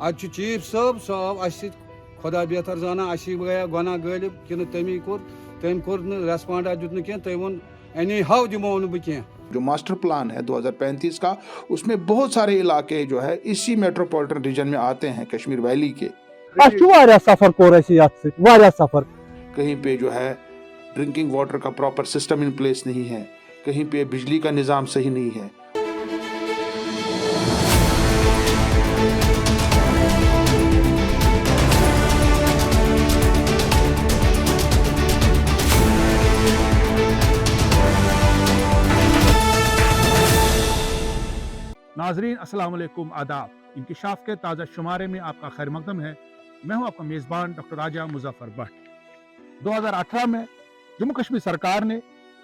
आज चीफ साहब साहब अस खुदा बेहतर जाना अस गया गुना गालिब कि तमी कोर रेस्पॉन्डा दित कह तम वो एनी हाउ दिमो बह कह। जो मास्टर प्लान है 2035 का, उसमें बहुत सारे इलाके जो है इसी मेट्रोपॉलिटन रीजन में आते हैं, कश्मीर वैली के। सफर सफर कहीं पे जो है ड्रिंकिंग वाटर का प्रॉपर सिस्टम इन प्लेस नहीं है, कहीं पे बिजली का निज़ाम सही नहीं है। नाजरीन अस्सलाम वालेकुम, आदाब। इंकिशाफ के ताज़ा शुमारे में आपका खैर मकदम है। मैं हूं आपका मेज़बान डॉक्टर राजा मुजफ्फर भट्ट। 2018 में जम्मू कश्मीर सरकार ने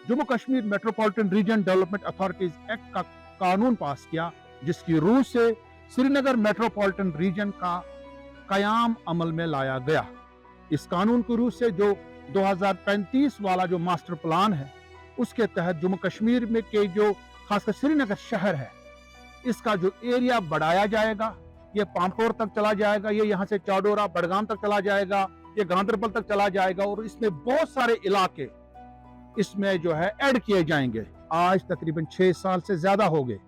Jammu Kashmir metropolitan region development authorities act का कानून पास किया, जिसकी रूह से श्रीनगर मेट्रोपॉलिटन रीजन का क़याम अमल में लाया गया। इस कानून की रूह से जो 2035 वाला जो मास्टर प्लान है, उसके तहत जम्मू कश्मीर में के जो खासकर श्रीनगर शहर है, इसका जो एरिया बढ़ाया जाएगा, ये पामपोर तक चला जाएगा, ये यहाँ से चाडोरा बडगाम तक चला जाएगा, ये गांधरबल तक चला जाएगा, और इसमें बहुत सारे इलाके इसमें जो है ऐड किए जाएंगे। आज तकरीबन 6 साल से ज्यादा हो गए,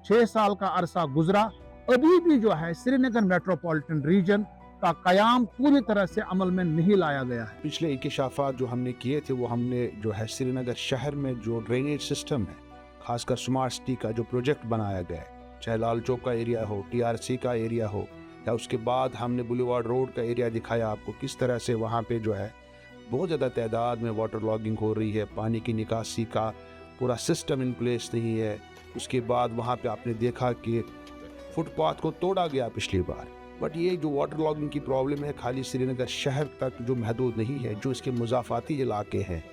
6 साल का अरसा गुजरा, अभी भी जो है श्रीनगर मेट्रोपॉलिटन रीजन का कयाम पूरी तरह से अमल में नहीं लाया गया है। पिछले इंकिशाफात जो हमने किए थे, वो हमने जो है श्रीनगर शहर में जो ड्रेनेज सिस्टम है, खासकर स्मार्ट सिटी का जो प्रोजेक्ट बनाया गया है, चाहे लाल चौक का एरिया हो, TRC का एरिया हो, या उसके बाद हमने बुलेवार्ड रोड का एरिया दिखाया आपको, किस तरह से वहाँ पे जो है बहुत ज़्यादा तादाद में वाटर लॉगिंग हो रही है, पानी की निकासी का पूरा सिस्टम इन प्लेस नहीं है। उसके बाद वहाँ पे आपने देखा कि फुटपाथ को तोड़ा गया पिछली बार। बट ये जो वाटर लॉगिंग की प्रॉब्लम है, खाली श्रीनगर शहर तक जो महदूद नहीं है, जो इसके मुजाफाती इलाके हैं,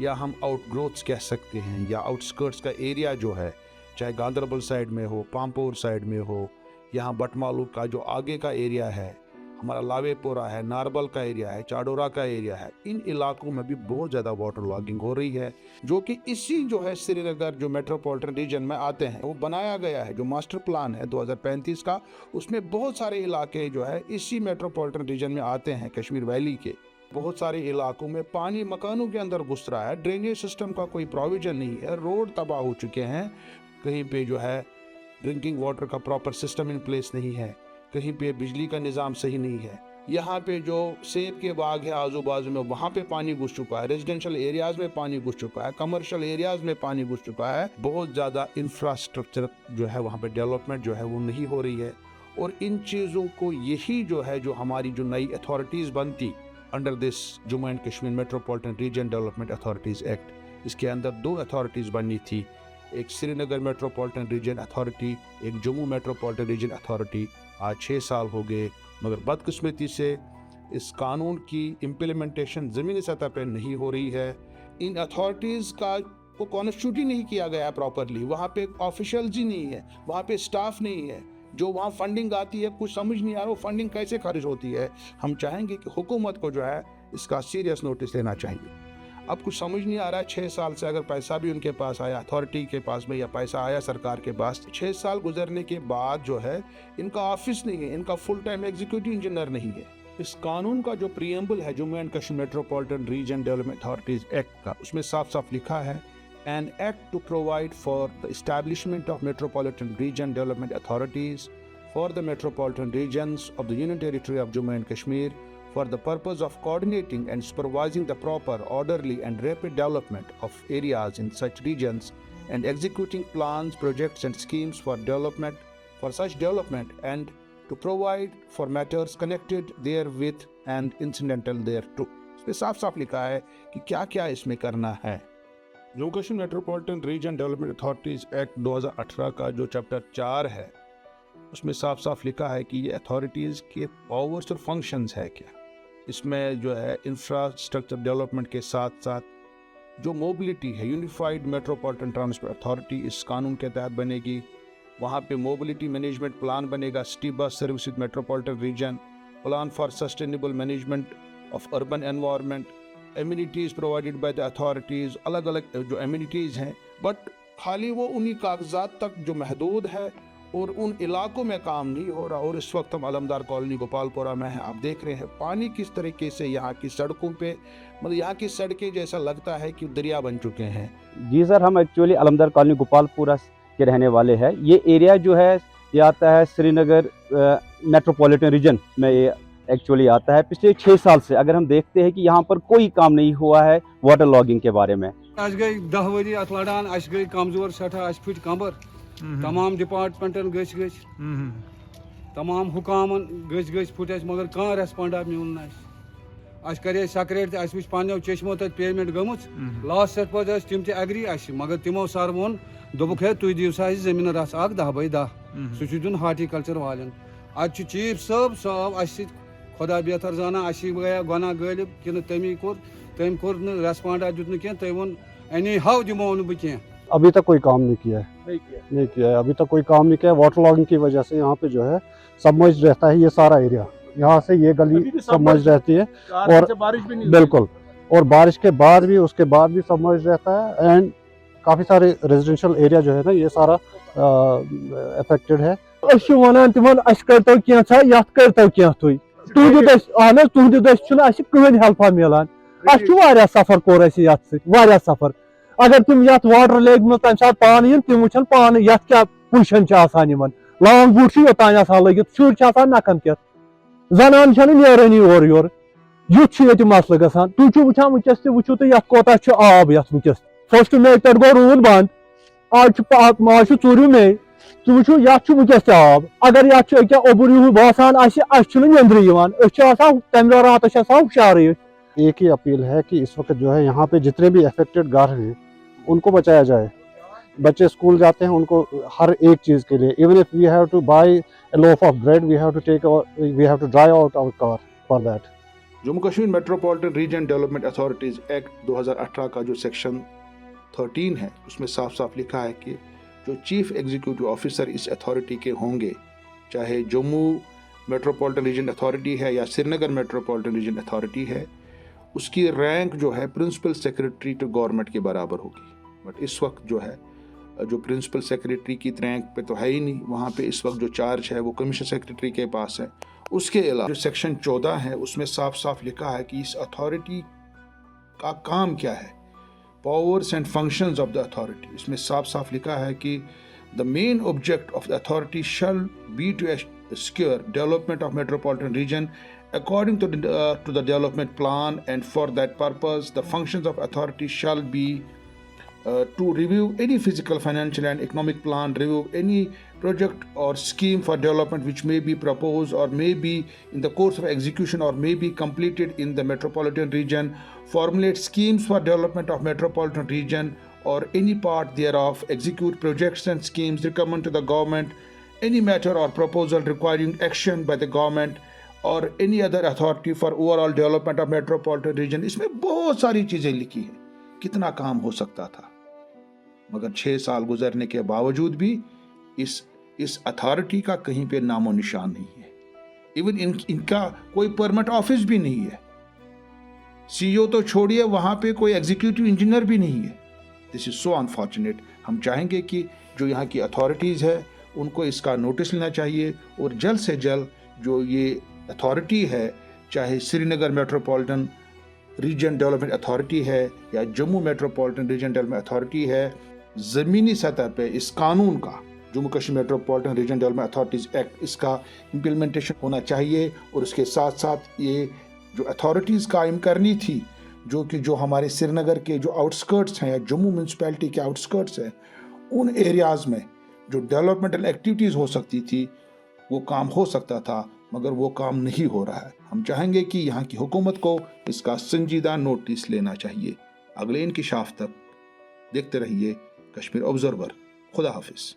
या हम आउटग्रोथ्स कह सकते हैं, या आउटस्कर्ट्स का एरिया जो है, चाहे गांधरबल साइड में हो, पामपोर साइड में हो, यहाँ बटमालू का जो आगे का एरिया है, हमारा लावेपोरा है, नारबल का एरिया है, चाडोरा का एरिया है, इन इलाकों में भी बहुत ज़्यादा वाटर लॉगिंग हो रही है, जो कि इसी जो है श्रीनगर जो मेट्रोपॉलिटन रीजन में आते हैं। वो बनाया गया है जो मास्टर प्लान है 2035 का, उसमें बहुत सारे इलाके जो है इसी मेट्रोपॉलिटन रीजन में आते हैं, कश्मीर वैली के। बहुत सारे इलाकों में पानी मकानों के अंदर घुस रहा है, ड्रेनेज सिस्टम का कोई प्रोविजन नहीं है, रोड तबाह हो चुके हैं, कहीं पे जो है ड्रिंकिंग वाटर का प्रॉपर सिस्टम इन प्लेस नहीं है, कहीं पे बिजली का निज़ाम सही नहीं है। यहाँ पे जो सेब के बाग है आजू बाजू में, वहाँ पे पानी घुस चुका है, रेजिडेंशियल एरियाज में पानी घुस चुका है, कमर्शियल एरियाज में पानी घुस चुका है। बहुत ज़्यादा इंफ्रास्ट्रक्चर जो है वहाँ पे डेवलपमेंट जो है वो नहीं हो रही है। और इन चीज़ों को यही जो है जो हमारी जो नई अथॉरिटीज़ बनती under this Jammu and Kashmir metropolitan region development authorities act, इसके अंदर 2 अथॉरिटीज़ बननी थी, एक श्रीनगर मेट्रोपॉलिटन रीजन अथॉरिटी, एक जम्मू मेट्रोपॉलिटन रीजन अथॉरिटी। आज 6 साल हो गए, मगर बदकिस्मती से इस कानून की इम्प्लीमेंटेशन ज़मीनी सतह पर नहीं हो रही है। इन अथॉरिटीज़ का को कॉन्स्टिट्यूट ही नहीं किया गया प्रॉपरली, वहाँ पे ऑफिशियल्स ही नहीं है, वहाँ पे स्टाफ नहीं है, जो वहाँ फंडिंग आती है कुछ समझ नहीं आ रहा वो फंडिंग कैसे खर्च होती है। हम चाहेंगे कि हुकूमत को जो है इसका सीरियस नोटिस लेना चाहिए। अब कुछ समझ नहीं आ रहा है, 6 साल से अगर पैसा भी उनके पास आया, अथॉरिटी के पास में, या पैसा आया सरकार के पास, 6 साल गुजरने के बाद जो है इनका ऑफिस नहीं है, इनका फुल टाइम एग्जीक्यूटिव इंजीनियर नहीं है। इस कानून का जो प्रीएम्बल है Jammu and Kashmir metropolitan region development authorities act का, उसमें साफ साफ लिखा है, an act to provide for the establishment of metropolitan region development authorities for the metropolitan regions of the union territory of Jammu and Kashmir for the purpose of coordinating and supervising the proper, orderly and rapid development of areas in such regions and executing plans, projects and schemes for development for such development, and to provide for matters connected therewith and incidental thereto। इसमें साफ साफ लिखा है कि क्या क्या इसमें करना है। Jammu Kashmir metropolitan region development authorities act 2018 का जो चैप्टर 4 है, उसमें साफ साफ लिखा है कि ये अथॉरिटीज़ के पावर्स और फंक्शंस है क्या। इसमें जो है इंफ्रास्ट्रक्चर डेवलपमेंट के साथ साथ जो मोबिलिटी है, यूनिफाइड मेट्रोपॉलिटन ट्रांसपोर्ट अथॉरिटी इस कानून के तहत बनेगी। वहाँ पे मोबिलिटी मैनेजमेंट प्लान बनेगा, city bus service metropolitan region, plan for sustainable management of urban environment, amenities provided by the authorities, अलग अलग जो एमिनिटीज़ हैं, बट खाली वो उन्हीं कागजात तक जो महदूद है, और उन इलाकों में काम नहीं हो रहा। और इस वक्त हम अलमदार कॉलोनी गोपालपुरा में हैं। आप देख रहे हैं पानी किस तरीके से यहाँ की सड़कों पे, मतलब यहाँ की सड़कें जैसा लगता है कि दरिया बन चुके हैं। जी सर, हम एक्चुअली अलमदार कॉलोनी गोपालपुरा के रहने वाले हैं। ये एरिया जो है ये आता है श्रीनगर मेट्रोपॉलिटन रीजन में, ये एक्चुअली आता है। पिछले 6 साल से अगर हम देखते हैं कि यहाँ पर कोई काम नहीं हुआ है वाटर लॉगिंग के बारे में। अस गई 10 वरी अत लड़ान, अस गई कमजोर सठा, अस फुट कमर, तमाम डिपार्टमेंटन गच तमाम हुकामन गच फुट, मगर कह रेस्पॉन्डा मिल अस करे सेक्रेटरी, अस वुच पन्नो चश्मो तक पेमेंट गमुच लास्ट सेट पर तिम ते एग्री अस, मगर तिमो सर वोन दोबुक है तुई दिव सा जमीन रस 10 बाय 10 सह दिन हार्टिकल्चर वालन। अत चीफ साहब अस खुदा बेहतर जाना, अस गया गुना गालिब कि तम कोर रेस्पॉन्डा दुत कह, तम वो एनी हाउ दिमो बह कह। अभी तक कोई काम नहीं किया है, नहीं किया है, अभी तक कोई काम नहीं किया है। वाटर लॉगिंग की वजह से यहाँ पे जो है सबमर्ज रहता है ये सारा एरिया, यहाँ से ये गली सबमर्ज रहती है, और बारिश भी नहीं बिल्कुल, और बारिश के बाद भी उसके बाद भी सबमर्ज रहता है। एंड काफी सारे रेजिडेंशियल एरिया जो है ना ये सारा अफेक्टेड है। वन तिमन करतो क्या तुम कहन हेल्पा मिलान, सफर कोर सफर। अगर तुम ये वाटर लेक में तम सात पान इन तुम वुचन पान ये क्या पोजिशन लॉन्ग बूट योतान लगित, शुर नकन पे, जनान नेरानी और योर, युथ ये मसल गसान। तुम वुचान वस वो तुम कोता आब वस 1 मई पे गो रूद बंद, आज 4 मई तुम वो वस आब। अगर ये ओबुर यूं बसान नंदर तम रात हुशार। एक ही अपील है कि इस वक्त जो है यहाँ पे जितने भी अफेक्टेड घर हैं उनको बचाया जाए। बच्चे स्कूल जाते हैं, उनको हर एक चीज़ के लिए, even if we have to buy a loaf of bread, we have to dry out our car for that. Jammu Kashmir metropolitan region development authorities act 2018 का जो सेक्शन 13 है उसमें साफ साफ लिखा है कि जो चीफ एग्जीक्यूटिव ऑफिसर इस अथॉरिटी के होंगे, चाहे जम्मू मेट्रोपॉलिटन रीजन अथॉरिटी है या श्रीनगर मेट्रोपॉलिटन रीजन अथॉरिटी है, उसकी रैंक जो है प्रिंसिपल सेक्रेटरी टू गवर्नमेंट के बराबर होगी। बट इस वक्त जो है जो प्रिंसिपल सेक्रेटरी की रैंक पे तो है ही नहीं, वहाँ पे इस वक्त जो चार्ज है वो कमिश्नर सेक्रेटरी के पास है। उसके अलावा जो सेक्शन 14 है उसमें साफ साफ लिखा है कि इस अथॉरिटी का काम क्या है, powers and functions of the authority. इसमें साफ साफ लिखा है कि the main object of the authority shall be to secure development of metropolitan region according to the development plan, and for that purpose the functions of authority shall be to review any physical, financial and economic plan, review any project or scheme for development which may be proposed or may be in the course of execution or may be completed in the metropolitan region, formulate schemes for development of metropolitan region or any part thereof, execute projects and schemes, recommend to the government any matter or proposal requiring action by the government और any other authority for overall development of metropolitan reason. इसमें बहुत सारी चीज़ें लिखी हैं, कितना काम हो सकता था, मगर 6 साल गुजरने के बावजूद भी इस अथॉरिटी का कहीं पे नामो निशान नहीं है। इवन इनका कोई परमिट ऑफिस भी नहीं है, सीईओ तो छोड़िए, वहाँ पे कोई एग्जीक्यूटिव इंजीनियर भी नहीं है। This is so unfortunate. हम चाहेंगे कि जो यहाँ की अथॉरिटीज़ है उनको इसका नोटिस लेना चाहिए और जल्द से जल्द जो ये अथॉरिटी है, चाहे Srinagar metropolitan region development authority है या Jammu metropolitan region development authority है, ज़मीनी सतह पे इस कानून का, Jammu Kashmir metropolitan region development authorities act, इसका इम्प्लीमेंटेशन होना चाहिए। और उसके साथ साथ ये जो अथॉरिटीज़ कायम करनी थी, जो हमारे श्रीनगर के जो आउटस्कर्ट्स हैं या जम्मू म्यूनसिपैलिटी के आउटस्कर्ट्स हैं, उन एरियाज़ में जो डेवलपमेंटल एक्टिविटीज़ हो सकती थी वो काम हो सकता था, मगर वो काम नहीं हो रहा है। हम चाहेंगे कि यहाँ की हुकूमत को इसका संजीदा नोटिस लेना चाहिए। अगले इंकिशाफ तक देखते रहिए कश्मीर ऑब्जर्वर। खुदा हाफिज।